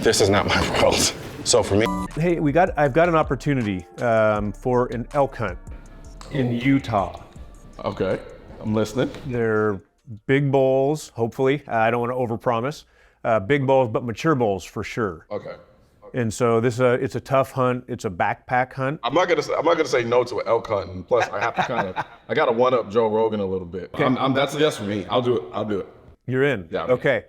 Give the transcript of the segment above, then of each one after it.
This is not my world. So for me, Hey, I've got an opportunity for an elk hunt in Utah. Okay, I'm listening. They're big bulls, hopefully. I don't want to overpromise. Big bulls, but mature bulls for sure. Okay. And so it's a tough hunt. It's a backpack hunt. I'm not gonna say no to an elk hunt. And plus, I have to I gotta one up Joe Rogan a little bit. That's a yes for me. I'll do it. You're in. Yeah. Okay.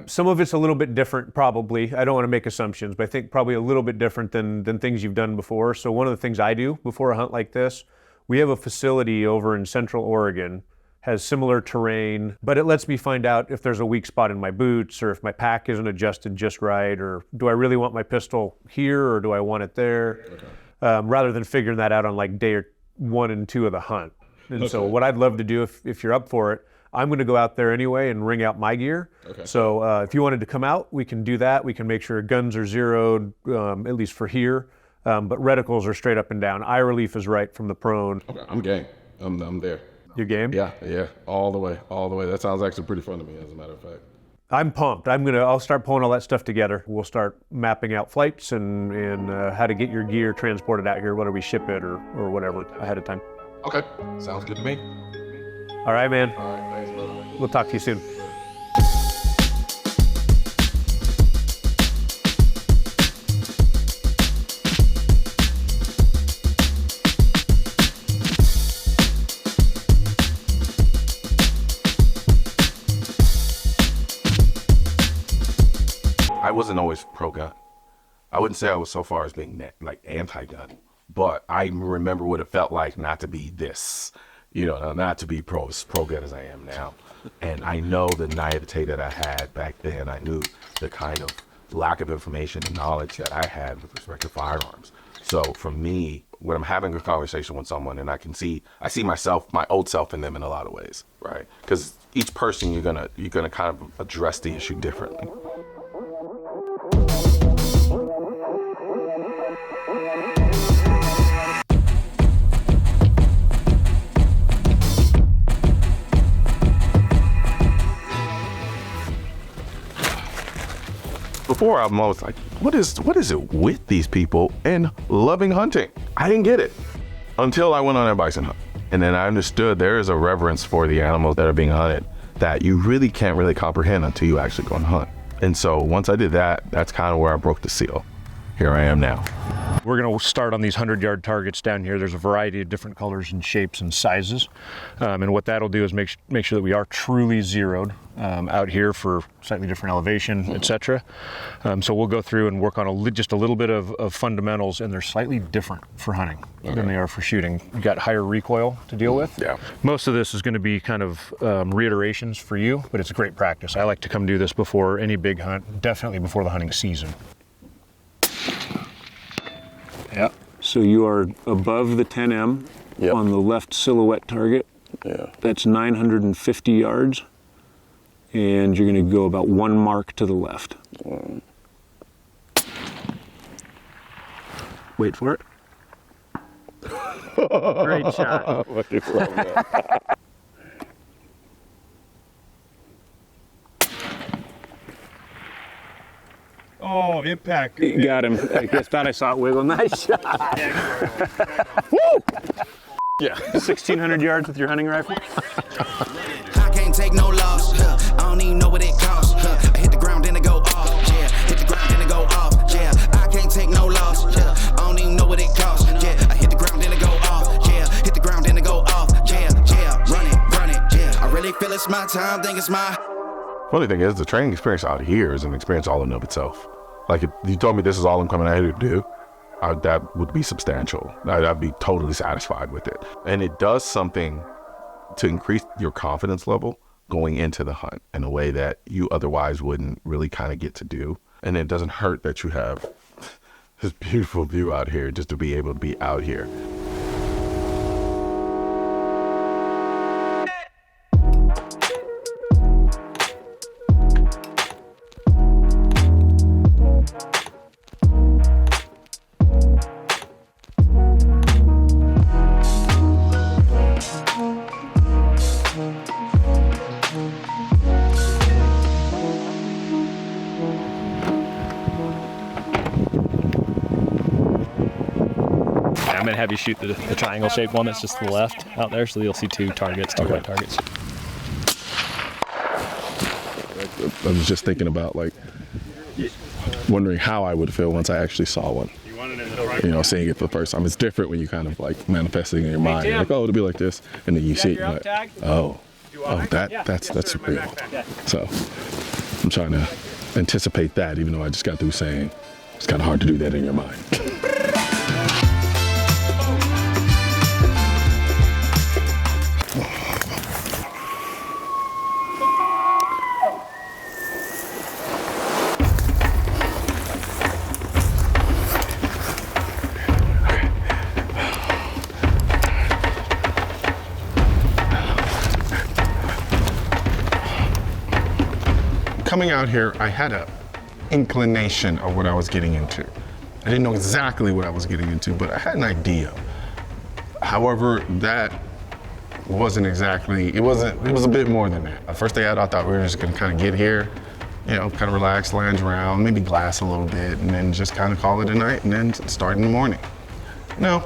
Some of it's a little bit different, probably. I don't want to make assumptions, but I think probably a little bit different than things you've done before. So one of the things I do before a hunt like this, we have a facility over in Central Oregon, has similar terrain, but it lets me find out if there's a weak spot in my boots or if my pack isn't adjusted just right, or do I really want my pistol here or do I want it there? Okay. Rather than figuring that out on like day 1 and 2 of the hunt. And so what I'd love to do if you're up for it, I'm going to go out there anyway and ring out my gear. Okay. So if you wanted to come out, we can do that. We can make sure guns are zeroed, at least for here. But reticles are straight up and down. Eye relief is right from the prone. Okay, I'm game. I'm there. You game? Yeah, all the way. That sounds actually pretty fun to me, as a matter of fact. I'm pumped. I'll start pulling all that stuff together. We'll start mapping out flights and how to get your gear transported out here, whether we ship it or whatever ahead of time. Okay, sounds good to me. All right, man. All right, thanks, brother. We'll talk to you soon. I wasn't always pro-gun. I wouldn't say I was so far as being like anti-gun, but I remember what it felt like not to be this, not to be pro-gun as I am now. And I know the naivete that I had back then. I knew the kind of lack of information and knowledge that I had with respect to firearms. So for me, when I'm having a conversation with someone and I see myself, my old self in them in a lot of ways, right? Because each person you're gonna kind of address the issue differently. Before, I'm always like, what is it with these people and loving hunting? I didn't get it until I went on a bison hunt. And then I understood there is a reverence for the animals that are being hunted that you really can't really comprehend until you actually go and hunt. And so once I did that, that's kind of where I broke the seal. Here I am now. We're going to start on these 100-yard targets down here. There's a variety of different colors and shapes and sizes. And what that'll do is make sure that we are truly zeroed out here for slightly different elevation, etc. So we'll go through and work on just a little bit of fundamentals, and they're slightly different for hunting than they are for shooting. You've got higher recoil to deal with. Yeah. Most of this is going to be kind of reiterations for you, but it's a great practice. I like to come do this before any big hunt, definitely before the hunting season. Yeah. So you are above the 10M on the left silhouette target. Yeah. That's 950 yards. And you're going to go about 1 mark to the left. Wait for it. Great shot. Oh, impact. Got him. I just thought I saw it wiggle. Nice shot. Woo! Yeah. 1,600 yards with your hunting rifle. I can't take no loss. I don't even know what it costs. I hit the ground, then it go off. Yeah. Hit the ground, then it go off. Yeah. I can't take no loss. I don't even know what it costs. Yeah. I hit the ground, then it go off. Yeah. Hit the ground, then it go off. Yeah. Run it. Yeah. I really feel it's my time. Think it's my. Funny thing is, the training experience out here is an experience all in and of itself. Like, if you told me this is all I'm coming out here to do, that would be substantial. I'd be totally satisfied with it. And it does something to increase your confidence level going into the hunt in a way that you otherwise wouldn't really kind of get to do. And it doesn't hurt that you have this beautiful view out here just to be able to be out here. going to have you shoot the triangle-shaped one that's just to the left out there, so you'll see 2 targets, 2 white targets. I was just thinking about, like, wondering how I would feel once I actually saw one. You know, seeing it for the first time. It's different when you kind of like manifesting in your mind. You're like, oh, it'll be like this, and then you see it, you're like, oh, that's real. So I'm trying to anticipate that, even though I just got through saying it's kind of hard to do that in your mind. Coming out here, I had an inclination of what I was getting into. I didn't know exactly what I was getting into, but I had an idea. However, that wasn't exactly, it was a bit more than that. The first day out, I thought we were just gonna kind of get here, you know, kind of relax, lounge around, maybe glass a little bit, and then just kind of call it a night, and then start in the morning. No,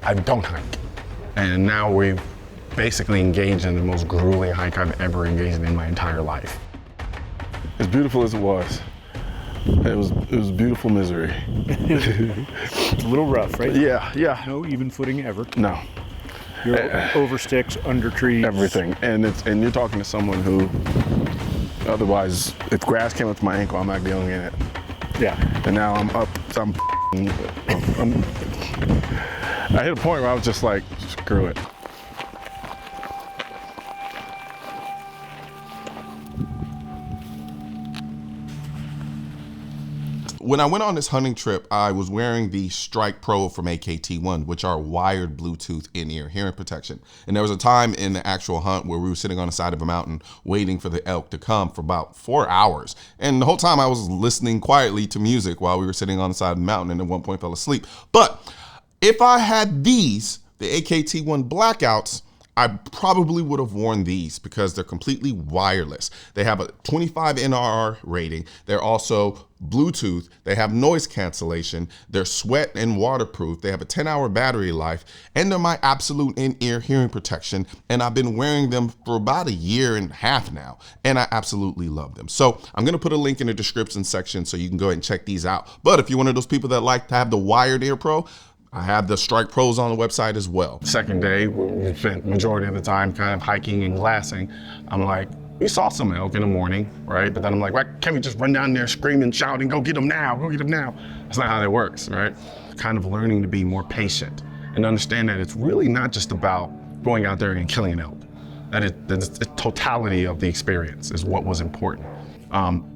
I don't hike. And now we've basically engaged in the most grueling hike I've ever engaged in my entire life. As beautiful as it was beautiful misery. It's a little rough, right? Yeah. No even footing ever. No. You're over sticks, under trees. Everything. And you're talking to someone who, otherwise, if grass came up to my ankle, I'm not dealing in it. Yeah. And now I'm up, I hit a point where I was just like, screw it. When I went on this hunting trip, I was wearing the Strike Pro from AKT1, which are wired Bluetooth in-ear hearing protection. And there was a time in the actual hunt where we were sitting on the side of a mountain waiting for the elk to come for about 4 hours. And the whole time I was listening quietly to music while we were sitting on the side of the mountain, and at one point fell asleep. But if I had these, the AKT1 Blackouts, I probably would have worn these because they're completely wireless. They have a 25 NRR rating. They're also Bluetooth. They have noise cancellation. They're sweat and waterproof. They have a 10-hour battery life, and they're my absolute in-ear hearing protection. And I've been wearing them for about 1.5 years now, and I absolutely love them. So I'm gonna put a link in the description section so you can go ahead and check these out. But if you're one of those people that like to have the wired ear pro, I have the Strike Pros on the website as well. Second day, we spent majority of the time kind of hiking and glassing. I'm like, we saw some elk in the morning, right? But then I'm like, why can't we just run down there screaming, shouting, go get them now, go get them now? That's not how that works, right? Kind of learning to be more patient and understand that it's really not just about going out there and killing an elk. That the totality of the experience is what was important.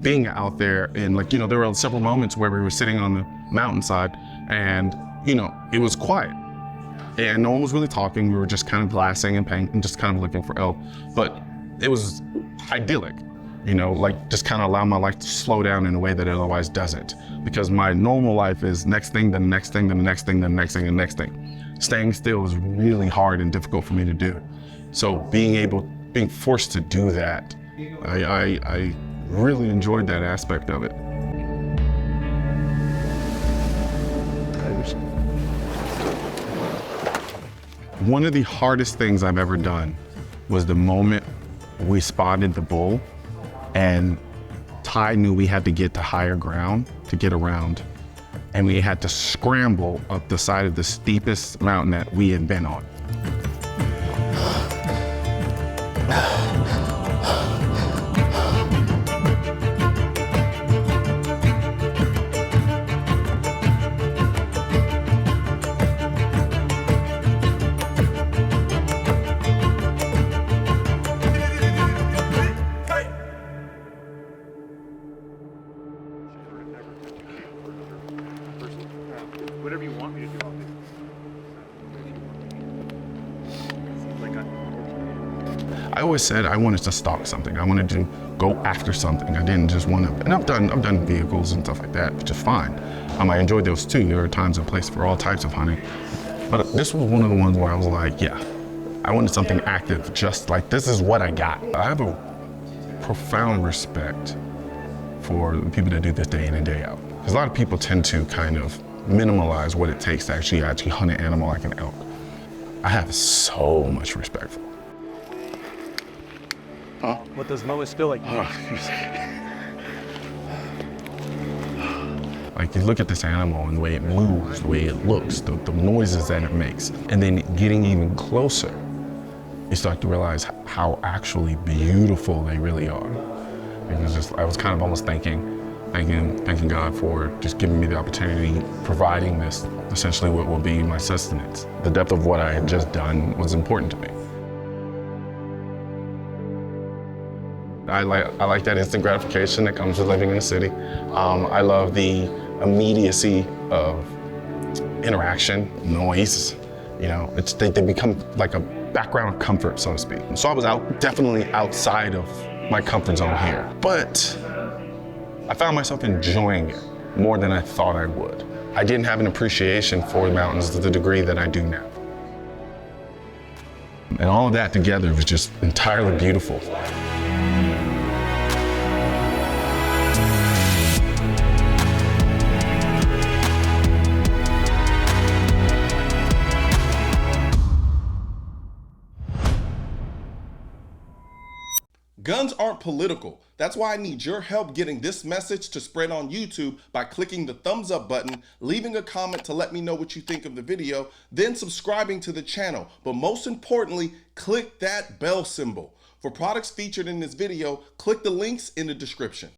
Being out there and like, you know, there were several moments where we were sitting on the mountainside and you know, it was quiet and no one was really talking. We were just kind of glassing and paying and just kind of looking for elk, but it was idyllic, you know, like just kind of allow my life to slow down in a way that it otherwise doesn't, because my normal life is next thing, then the next thing, then the next thing, then the next thing, then the next thing. Staying still is really hard and difficult for me to do. So being forced to do that, I really enjoyed that aspect of it. One of the hardest things I've ever done was the moment we spotted the bull and Ty knew we had to get to higher ground to get around, and we had to scramble up the side of the steepest mountain that we had been on. Whatever you want me to do, I'll do. I always said I wanted to stalk something. I wanted to go after something. I didn't just want to, and I've done vehicles and stuff like that, which is fine. I enjoyed those too. There are times and places for all types of hunting. But this was one of the ones where I was like, yeah, I wanted something active, just like this is what I got. I have a profound respect for the people that do this day in and day out. Because a lot of people tend to kind of minimalize what it takes to actually hunt an animal like an elk. I have so much respect for it. What those moments feel like? Like, you look at this animal and the way it moves, the way it looks, the noises that it makes, and then getting even closer, you start to realize how actually beautiful they really are. I was kind of almost thanking God for just giving me the opportunity, providing this, essentially what will be my sustenance. The depth of what I had just done was important to me. I like that instant gratification that comes with living in a city. I love the immediacy of interaction, noise. You know, they become like a background of comfort, so to speak. So I was definitely outside of my comfort zone here, but I found myself enjoying it more than I thought I would. I didn't have an appreciation for the mountains to the degree that I do now. And all of that together was just entirely beautiful. Guns aren't political. That's why I need your help getting this message to spread on YouTube by clicking the thumbs up button, leaving a comment to let me know what you think of the video, then subscribing to the channel. But most importantly, click that bell symbol. For products featured in this video, click the links in the description.